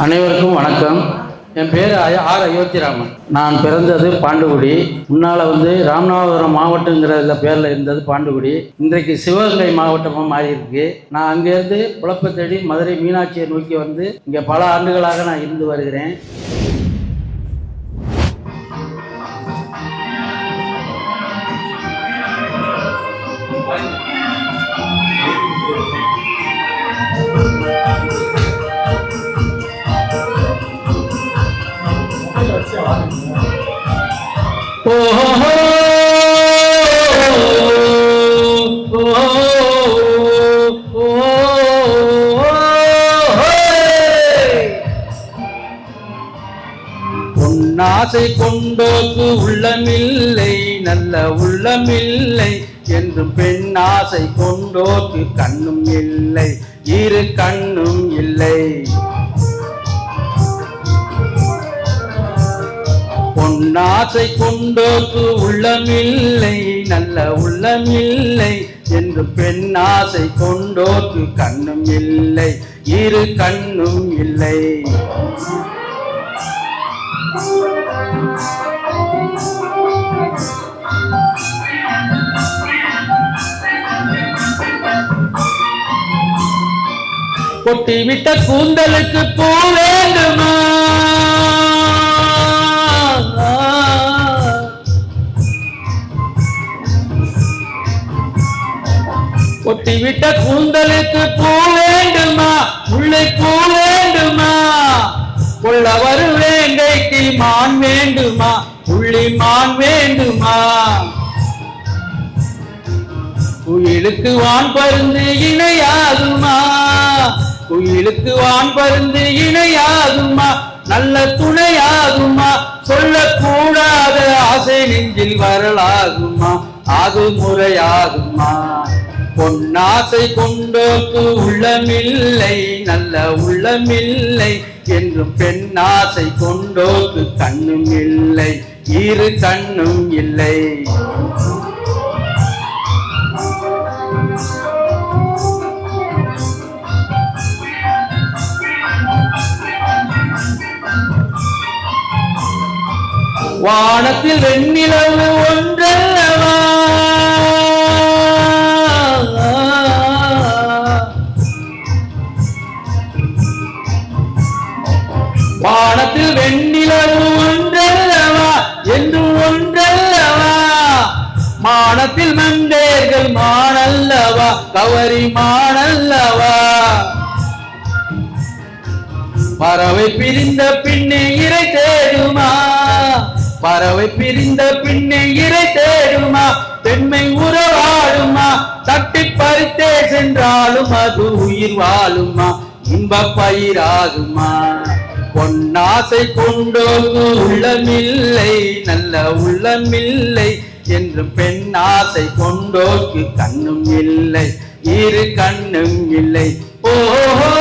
அனைவருக்கும் வணக்கம். என் பேர் ஆர் அயோத்திராமன். நான் பிறந்தது பாண்டுகுடி. முன்னால் ராமநாதபுரம் மாவட்டங்கிற பேரில் இருந்தது பாண்டுகுடி. இன்றைக்கு சிவகங்கை மாவட்டமாக மாறி இருக்கு. நான் அங்கேருந்து குழப்ப தேடி மதுரை மீனாட்சியை நோக்கி இங்கே பல ஆண்டுகளாக நான் இருந்து வருகிறேன். பொன்னாசை கொண்டோக்கு உள்ளமில்லை, நல்ல உள்ளமில்லை என்றும் பெண்ணாசை கொண்டோக்கு கண்ணும் இல்லை, இரு கண்ணும் இல்லை. பொன்னாசை கொண்டோக்கு உள்ளமில்லை, நல்ல உள்ளமில்லை என்று பெண்ணாசை கொண்டோக்கு கண்ணும் இல்லை, இரு கண்ணும் இல்லை. கொட்டிவிட்ட கூந்தலுக்கு பூ வேண்டுமா? கொட்டிவிட்ட கூந்தலுக்கு பூ வேண்டுமா? முல்லை பூ வேண்டுமா? கொள்ள வரும் வேங்கைக்கு மான் வேண்டுமா? புள்ளி மான் வேண்டுமா? குயிலுக்கு வான் பருந்து இணையாகுமா? குயிலுக்கு வான் பருந்து இணையாகுமா? நல்ல துணையாகுமா? சொல்லக்கூடாத ஆசை நெஞ்சில் வரலாகுமா? அது முறையாகுமா? பொன்னாசை கொண்டோக்கு உள்ளமில்லை, நல்ல உள்ளமில்லை என்றும் பெண்ணாசை கொண்டோக்கு கண்ணும் இல்லை, இரு கண்ணும் இல்லை. வானத்தில் வெண்ணிலவு ஒன்றல்லவா? வானத்தில் வெண்ணிலவு ஒன்றல்லவா என்று ஒன்றல்லவா? மானத்தில் மங்கையர்கள் மானல்லவா? கவரி மானல்லவா? பறவை பிரிந்த பின்னே இறை தேடுமா? பறவை பிரிந்த பின்னே இறை தேடுமா? பெண்மை உறவாடுமா? தட்டி பறித்தே சென்றாலும் அது உயிர் வாழுமா? இன்ப பயிராகுமா? பொன்னாசை கொண்டோக்கு உள்ளமில்லை, நல்ல உள்ளமில்லை என்று பெண்ணாசை கொண்டோக்கு கண்ணும் இல்லை, இரு கண்ணும் இல்லை. ஓஹோ